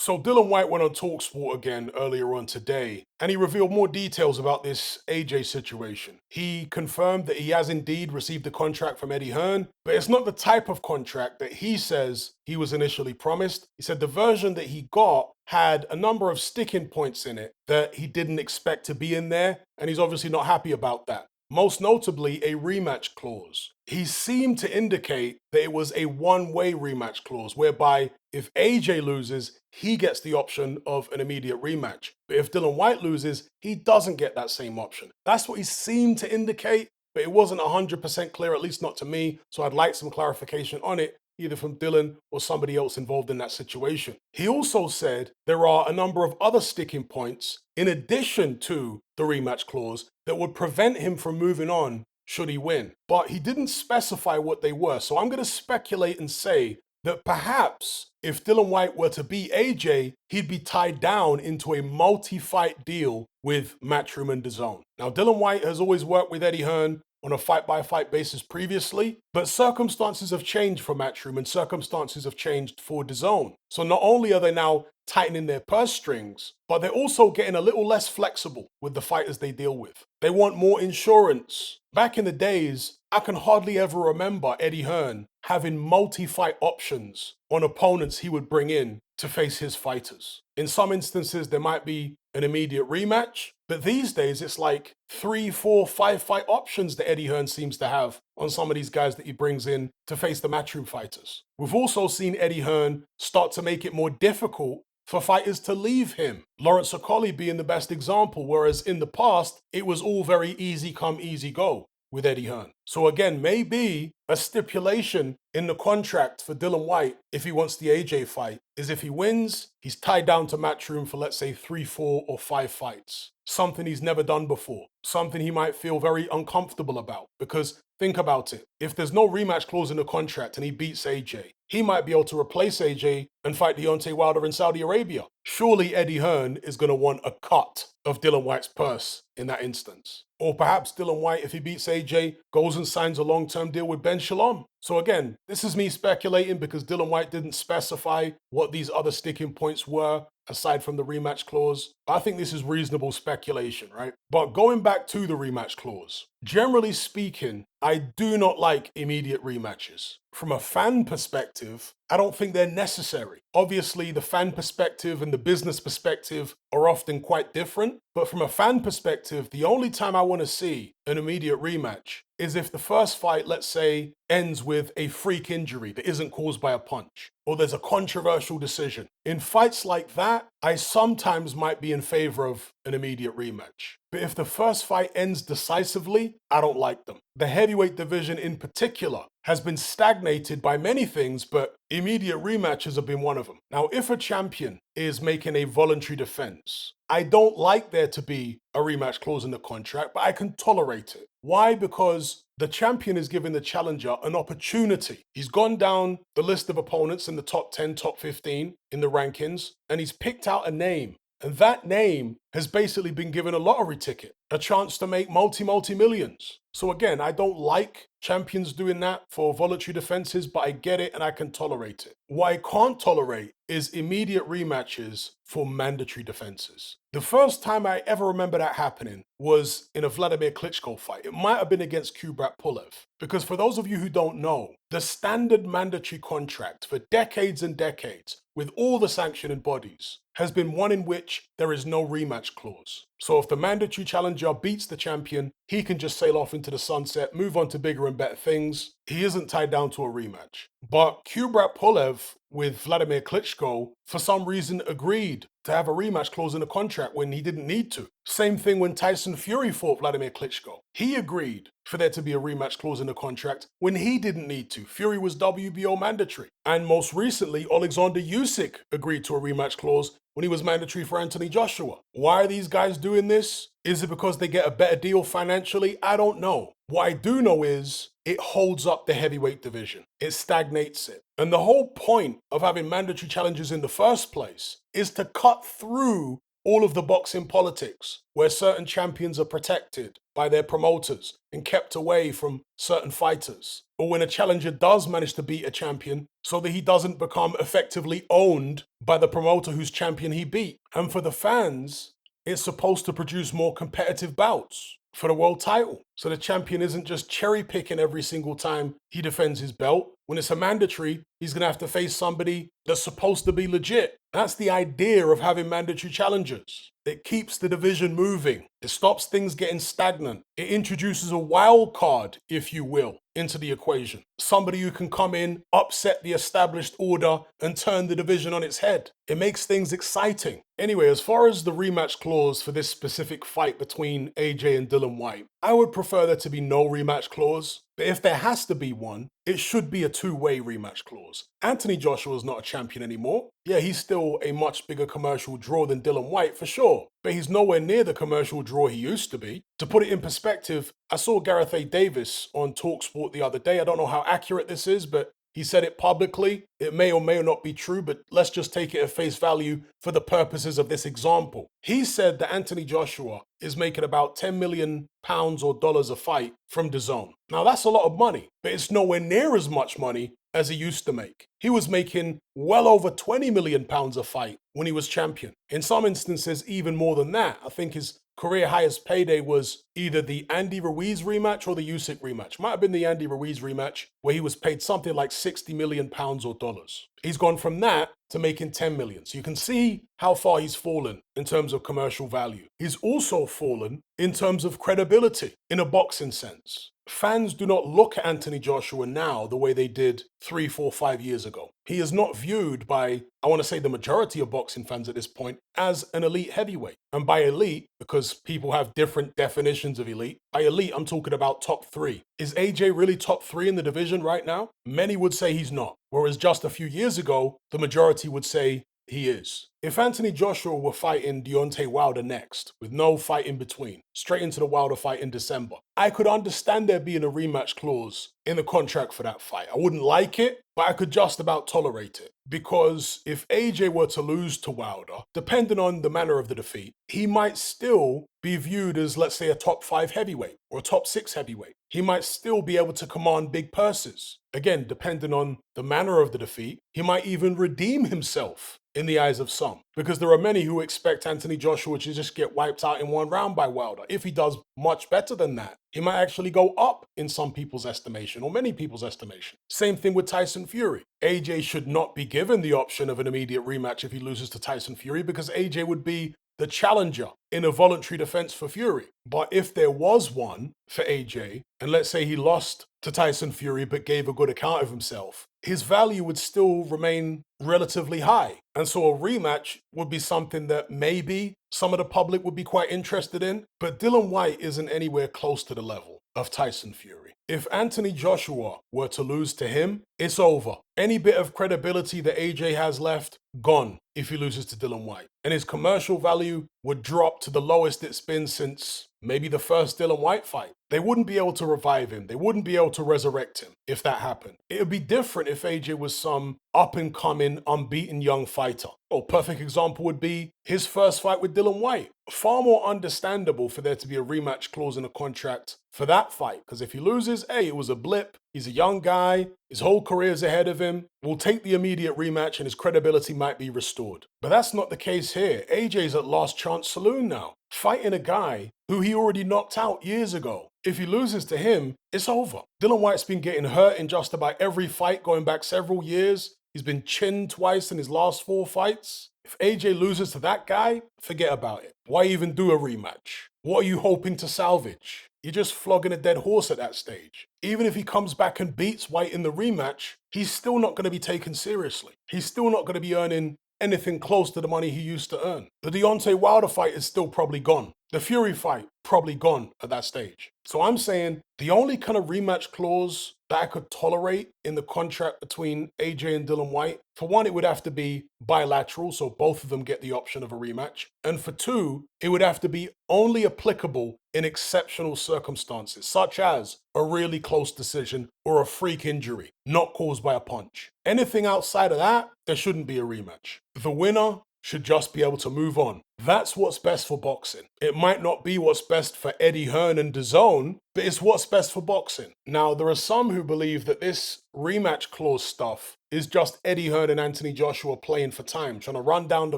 So Dillian Whyte went on TalkSport again earlier on today, and he revealed more details about this AJ situation. He confirmed that he has indeed received a contract from Eddie Hearn, but it's not the type of contract that he says he was initially promised. He said the version that he got had a number of sticking points in it that he didn't expect to be in there, and he's obviously not happy about that. Most notably, a rematch clause. He seemed to indicate that it was a one-way rematch clause, whereby if AJ loses, he gets the option of an immediate rematch. But if Dillian Whyte loses, he doesn't get that same option. That's what he seemed to indicate, but it wasn't 100% clear, at least not to me. So I'd like some clarification on it, either from Dillian or somebody else involved in that situation. He also said there are a number of other sticking points in addition to the rematch clause that would prevent him from moving on should he win. But he didn't specify what they were. So I'm going to speculate and say that perhaps if Dillian Whyte were to beat AJ, he'd be tied down into a multi-fight deal with Matchroom and DAZN. Now, Dillian Whyte has always worked with Eddie Hearn on a fight-by-fight basis previously, but circumstances have changed for Matchroom and circumstances have changed for DAZN. So not only are they now tightening their purse strings, but they're also getting a little less flexible with the fighters they deal with. They want more insurance. Back in the days, I can hardly ever remember Eddie Hearn having multi-fight options on opponents he would bring in to face his fighters. In some instances, there might be an immediate rematch, but these days it's like 3, 4, 5 fight options that Eddie Hearn seems to have on some of these guys that he brings in to face the Matchroom fighters. We've also seen Eddie Hearn start to make it more difficult for fighters to leave him. Lawrence Okolie being the best example, whereas in the past, it was all very easy come, easy go with Eddie Hearn. So again, maybe a stipulation in the contract for Dillian Whyte, if he wants the AJ fight, is if he wins, he's tied down to Matchroom for, let's say, 3, 4, or 5 fights. Something he's never done before. Something he might feel very uncomfortable about. Because think about it. If there's no rematch clause in the contract and he beats AJ, he might be able to replace AJ and fight Deontay Wilder in Saudi Arabia. Surely Eddie Hearn is going to want a cut of Dillian Whyte's purse in that instance. Or perhaps Dillian Whyte, if he beats AJ, goes and signs a long-term deal with Ben Shalom. So again, this is me speculating because Dillian Whyte didn't specify what these other sticking points were aside from the rematch clause. I think this is reasonable speculation, right? But going back to the rematch clause, generally speaking, I do not like immediate rematches. From a fan perspective, I don't think they're necessary. Obviously, the fan perspective and the business perspective are often quite different. But from a fan perspective, the only time I want to see an immediate rematch is if the first fight, let's say, ends with a freak injury that isn't caused by a punch, or there's a controversial decision. In fights like that, I sometimes might be in favor of an immediate rematch. But if the first fight ends decisively, I don't like them. The heavyweight division in particular has been stagnated by many things, but immediate rematches have been one of them. Now, if a champion is making a voluntary defense, I don't like there to be a rematch clause in the contract, but I can tolerate it. Why? Because the champion is giving the challenger an opportunity. He's gone down the list of opponents in the top 10, top 15 in the rankings, and he's picked out a name. And that name has basically been given a lottery ticket, a chance to make multi millions. So again, I don't like champions doing that for voluntary defenses, but I get it and I can tolerate it. What I can't tolerate is immediate rematches for mandatory defenses. The first time I ever remember that happening was in a Vladimir Klitschko fight. It might have been against Kubrat Pulev. Because for those of you who don't know, the standard mandatory contract for decades and decades with all the sanctioning bodies has been one in which there is no rematch clause. So if the mandatory challenger beats the champion, he can just sail off into the sunset, move on to bigger and better things. He isn't tied down to a rematch. But Kubrat Pulev with Vladimir Klitschko, for some reason, agreed to have a rematch clause in the contract when he didn't need to. Same thing when Tyson Fury fought Vladimir Klitschko. He agreed for there to be a rematch clause in the contract when he didn't need to. Fury was WBO mandatory. And most recently, Alexander Usyk agreed to a rematch clause when he was mandatory for Anthony Joshua. Why are these guys doing this? Is it because they get a better deal financially? I don't know. What I do know is it holds up the heavyweight division. It stagnates it. And the whole point of having mandatory challenges in the first place is to cut through all of the boxing politics where certain champions are protected by their promoters and kept away from certain fighters. or when a challenger does manage to beat a champion, so that he doesn't become effectively owned by the promoter whose champion he beat. And for the fans, it's supposed to produce more competitive bouts for the world title. So the champion isn't just cherry picking every single time he defends his belt. When it's a mandatory, he's going to have to face somebody that's supposed to be legit. That's the idea of having mandatory challengers. It keeps the division moving. It stops things getting stagnant. It introduces a wild card, if you will, into the equation. Somebody who can come in, upset the established order, and turn the division on its head. It makes things exciting. Anyway, as far as the rematch clause for this specific fight between AJ and Dillian Whyte, I would prefer there to be no rematch clause. But if there has to be one, it should be a two-way rematch clause. Anthony Joshua is not a champion anymore. Yeah, he's still a much bigger commercial draw than Dillian Whyte for sure, but he's nowhere near the commercial draw he used to be. To put it in perspective, I saw Gareth A. Davis on TalkSport the other day. I don't know how accurate this is, but he said it publicly. It may or may not be true, but let's just take it at face value for the purposes of this example. He said that Anthony Joshua is making about £10 million or dollars a fight from DAZN. Now that's a lot of money, but it's nowhere near as much money as he used to make. He was making well over £20 million a fight when he was champion. In some instances, even more than that. I think his career highest payday was either the Andy Ruiz rematch or the Usyk rematch. Might have been the Andy Ruiz rematch, where he was paid something like £60 million or dollars. He's gone from that to making 10 million. So you can see how far he's fallen in terms of commercial value. He's also fallen in terms of credibility in a boxing sense. Fans do not look at Anthony Joshua now the way they did 3, 4, 5 years ago. He is not viewed by, I want to say the majority of boxing fans at this point, as an elite heavyweight. And by elite, because people have different definitions of elite, by elite I'm talking about top 3. Is AJ really top 3 in the division right now? Many would say he's not. Whereas just a few years ago, the majority would say he is. If Anthony Joshua were fighting Deontay Wilder next, with no fight in between, straight into the Wilder fight in December, I could understand there being a rematch clause in the contract for that fight. I wouldn't like it, but I could just about tolerate it. Because if AJ were to lose to Wilder, depending on the manner of the defeat, he might still be viewed as, let's say, a top 5 heavyweight or a top 6 heavyweight. He might still be able to command big purses. Again, depending on the manner of the defeat, he might even redeem himself in the eyes of some. Because there are many who expect Anthony Joshua to just get wiped out in one round by Wilder. If he does much better than that, he might actually go up in some people's estimation, or many people's estimation. Same thing with Tyson Fury. AJ should not be given the option of an immediate rematch if he loses to Tyson Fury, because AJ would be the challenger in a voluntary defense for Fury. But if there was one for AJ, and let's say he lost to Tyson Fury but gave a good account of himself, his value would still remain relatively high. And so a rematch would be something that maybe some of the public would be quite interested in, but Dillian Whyte isn't anywhere close to the level of Tyson Fury. If Anthony Joshua were to lose to him, it's over. Any bit of credibility that AJ has left, gone if he loses to Dillian Whyte. And his commercial value would drop to the lowest it's been since maybe the first Dillian Whyte fight. They wouldn't be able to revive him. They wouldn't be able to resurrect him if that happened. It would be different if AJ was some up-and-coming, unbeaten young fighter. A perfect example would be his first fight with Dillian Whyte. Far more understandable for there to be a rematch clause in a contract for that fight. Because if he loses, hey, it was a blip. He's a young guy. His whole career's ahead of him. We'll take the immediate rematch and his credibility might be restored. But that's not the case here. AJ's at Last Chance Saloon now, fighting a guy who he already knocked out years ago. If he loses to him, it's over. Dillian Whyte's been getting hurt in just about every fight going back several years. He's been chinned twice in his last 4 fights. If AJ loses to that guy, forget about it. Why even do a rematch? What are you hoping to salvage? You're just flogging a dead horse at that stage. Even if he comes back and beats Whyte in the rematch, he's still not going to be taken seriously. He's still not going to be earning anything close to the money he used to earn. The Deontay Wilder fight is still probably gone. The Fury fight, probably gone at that stage. So I'm saying the only kind of rematch clause that I could tolerate in the contract between AJ and Dillian Whyte, for one, it would have to be bilateral, so both of them get the option of a rematch. And for two, it would have to be only applicable in exceptional circumstances, such as a really close decision or a freak injury, not caused by a punch. Anything outside of that, there shouldn't be a rematch. The winner should just be able to move on That's what's best for boxing. It might not be what's best for Eddie Hearn and DAZN, but it's what's best for boxing. Now, there are some who believe that this rematch clause stuff is just Eddie Hearn and Anthony Joshua playing for time, trying to run down the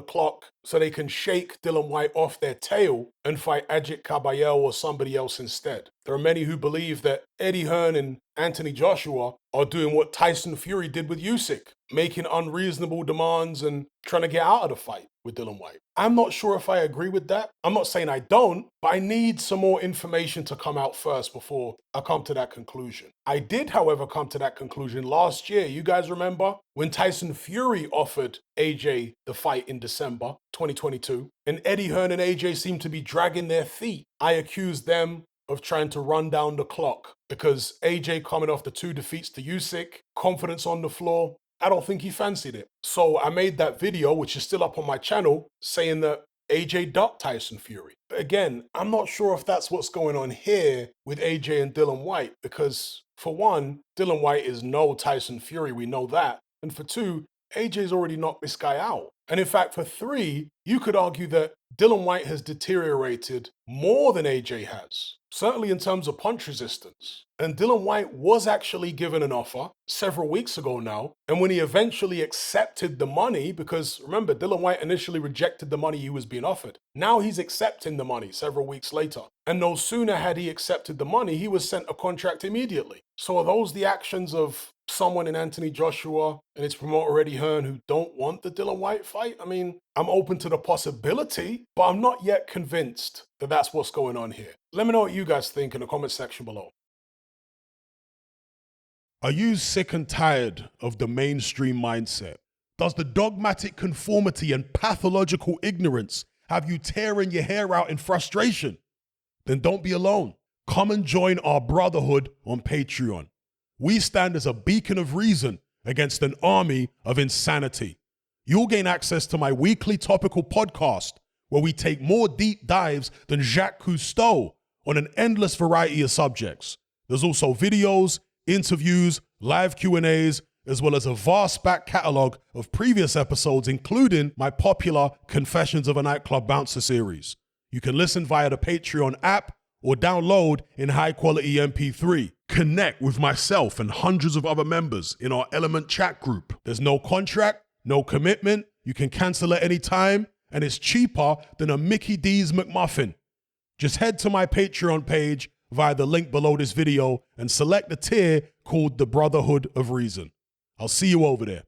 clock so they can shake Dillian Whyte off their tail and fight Ajit Kabayel or somebody else instead. There are many who believe that Eddie Hearn and Anthony Joshua are doing what Tyson Fury did with Usyk, making unreasonable demands and trying to get out of the fight with Dillian Whyte. I'm not sure if I agree with that. I'm not saying I don't, but I need some more information to come out first before I come to that conclusion. I did, however, come to that conclusion last year. You guys remember when Tyson Fury offered AJ the fight in December 2022, and Eddie Hearn and AJ seemed to be dragging their feet. I accused them of trying to run down the clock because AJ coming off the 2 defeats to Usyk, confidence on the floor, I don't think he fancied it. So I made that video, which is still up on my channel, saying that AJ ducked Tyson Fury. But again, I'm not sure if that's what's going on here with AJ and Dillian Whyte, because for one, Dillian Whyte is no Tyson Fury, we know that. And for two, AJ's already knocked this guy out. And in fact, for three, you could argue that Dillian Whyte has deteriorated more than AJ has, certainly in terms of punch resistance. And Dillian Whyte was actually given an offer several weeks ago now. And when he eventually accepted the money, because remember, Dillian Whyte initially rejected the money he was being offered. Now he's accepting the money several weeks later. And no sooner had he accepted the money, he was sent a contract immediately. So are those the actions of someone in Anthony Joshua and its promoter Eddie Hearn who don't want the Dillian Whyte fight? I mean, I'm open to the possibility, but I'm not yet convinced that that's what's going on here. Let me know what you guys think in the comment section below. Are you sick and tired of the mainstream mindset? Does the dogmatic conformity and pathological ignorance have you tearing your hair out in frustration? Then don't be alone. Come and join our brotherhood on Patreon. We stand as a beacon of reason against an army of insanity. You'll gain access to my weekly topical podcast where we take more deep dives than Jacques Cousteau on an endless variety of subjects. There's also videos, interviews, live Q&As, as well as a vast back catalogue of previous episodes, including my popular Confessions of a Nightclub Bouncer series. You can listen via the Patreon app or download in high-quality MP3. Connect with myself and hundreds of other members in our Element chat group. There's no contract, no commitment, you can cancel at any time, and it's cheaper than a Mickey D's McMuffin. Just head to my Patreon page via the link below this video and select the tier called the Brotherhood of Reason. I'll see you over there.